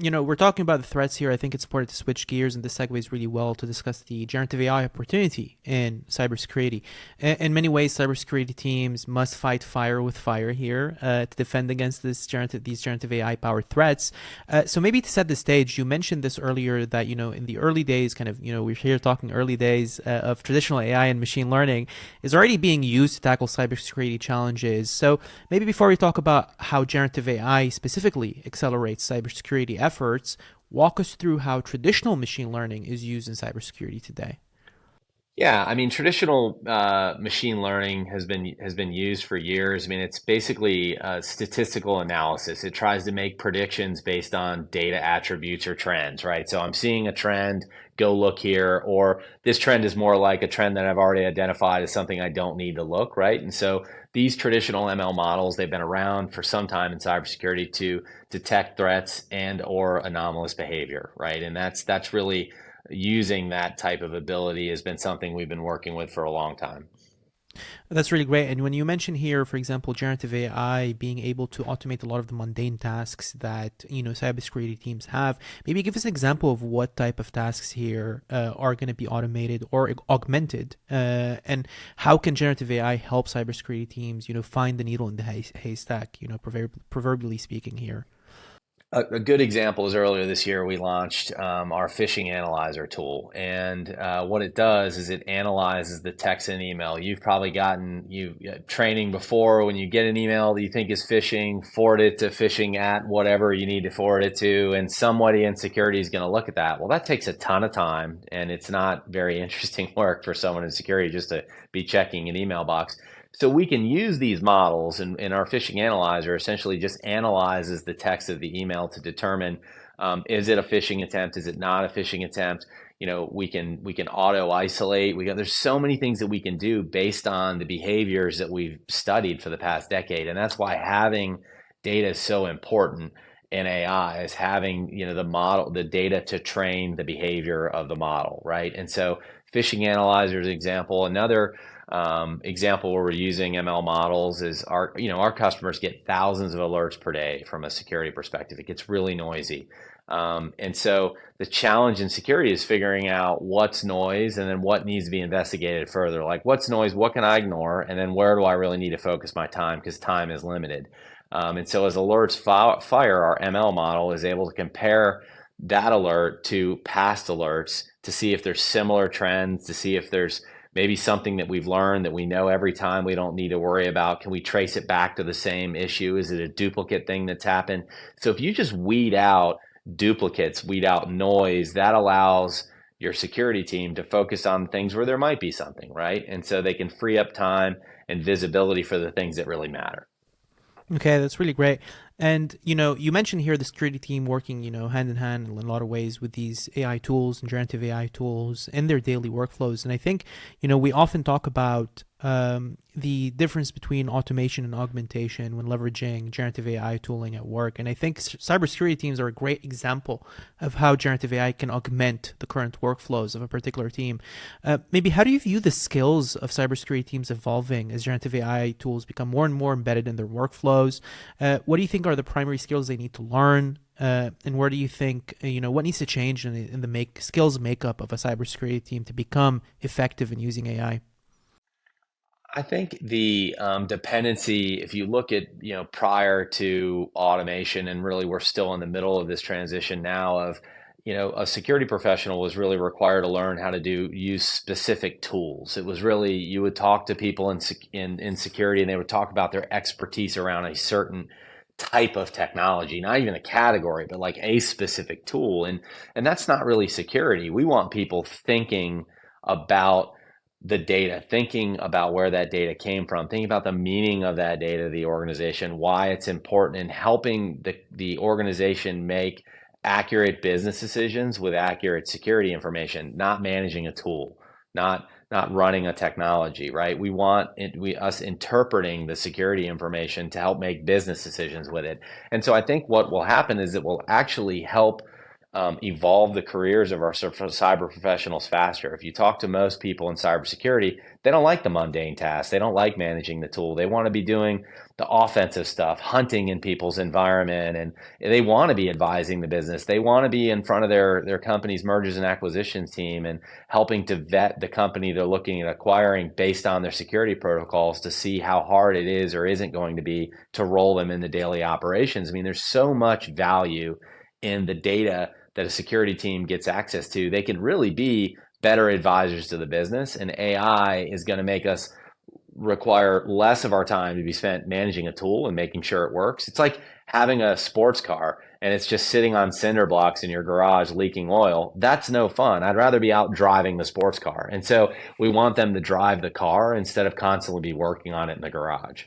we're talking about the threats here. I think it's important to switch gears, and this segues really well to discuss the generative AI opportunity in cybersecurity. In many ways, cybersecurity teams must fight fire with fire here to defend against these generative AI powered threats. So maybe to set the stage, you mentioned this earlier that in the early days, we're here talking early days of traditional AI and machine learning is already being used to tackle cybersecurity challenges. So maybe before we talk about how generative AI specifically accelerates cybersecurity efforts, walk us through how traditional machine learning is used in cybersecurity today. Yeah, I mean, traditional machine learning has been used for years. I mean, it's basically statistical analysis. It tries to make predictions based on data attributes or trends, right? So I'm seeing a trend, go look here, or this trend is more like a trend that I've already identified as something I don't need to look, right? And so these traditional ML models, they've been around for some time in cybersecurity to detect threats and or anomalous behavior, right? And that's really using that type of ability has been something we've been working with for a long time. That's really great. And when you mention here, for example, generative AI being able to automate a lot of the mundane tasks that cybersecurity teams have, maybe give us an example of what type of tasks here are going to be automated or augmented, and how can generative AI help cybersecurity teams, find the needle in the haystack, proverbially speaking here. A good example is earlier this year we launched our phishing analyzer tool, and what it does is it analyzes the text in an email. You've probably gotten training before when you get an email that you think is phishing, forward it to phishing at whatever you need to forward it to, and somebody in security is going to look at that. Well, that takes a ton of time, and it's not very interesting work for someone in security just to be checking an email box. So we can use these models, and our phishing analyzer essentially just analyzes the text of the email to determine is it a phishing attempt, is it not a phishing attempt. We can auto isolate. There's so many things that we can do based on the behaviors that we've studied for the past decade, and that's why having data is so important in AI, is having the model, the data to train the behavior of the model, right? And so phishing analyzer is an example. Another example where we're using ML models is our customers get thousands of alerts per day from a security perspective. It gets really noisy. And so the challenge in security is figuring out what's noise and then what needs to be investigated further. Like what's noise, what can I ignore, and then where do I really need to focus my time because time is limited. And so as alerts fire, our ML model is able to compare that alert to past alerts to see if there's similar trends, to see if there's maybe something that we've learned that we know every time we don't need to worry about. Can we trace it back to the same issue? Is it a duplicate thing that's happened? So if you just weed out duplicates, weed out noise, that allows your security team to focus on things where there might be something, right? And so they can free up time and visibility for the things that really matter. Okay, that's really great. And you mentioned here the security team working, hand in hand in a lot of ways with these AI tools and generative AI tools in their daily workflows. And I think, we often talk about the difference between automation and augmentation when leveraging generative AI tooling at work. And I think cybersecurity teams are a great example of how generative AI can augment the current workflows of a particular team. Maybe how do you view the skills of cybersecurity teams evolving as generative AI tools become more and more embedded in their workflows? What do you think are the primary skills they need to learn? And where do you think, what needs to change in the skills makeup of a cybersecurity team to become effective in using AI? I think the dependency, if you look at, prior to automation, and really we're still in the middle of this transition now of, a security professional was really required to learn how to use specific tools. It was really, you would talk to people in security and they would talk about their expertise around a certain type of technology, not even a category, but like a specific tool. And that's not really security. We want people thinking about the data, thinking about where that data came from, thinking about the meaning of that data, the organization, why it's important, and helping the organization make accurate business decisions with accurate security information, not managing a tool, not running a technology, right? We want us interpreting the security information to help make business decisions with it. And so I think what will happen is it will actually help evolve the careers of our cyber professionals faster. If you talk to most people in cybersecurity, they don't like the mundane tasks. They don't like managing the tool. They want to be doing the offensive stuff, hunting in people's environment, and they want to be advising the business. They want to be in front of their company's mergers and acquisitions team and helping to vet the company they're looking at acquiring based on their security protocols to see how hard it is or isn't going to be to roll them in the daily operations. I mean, there's so much value in the data that a security team gets access to. They can really be better advisors to the business, and AI is going to make us require less of our time to be spent managing a tool and making sure it works. It's like having a sports car and it's just sitting on cinder blocks in your garage leaking oil. That's no fun. I'd rather be out driving the sports car. And so we want them to drive the car instead of constantly be working on it in the garage.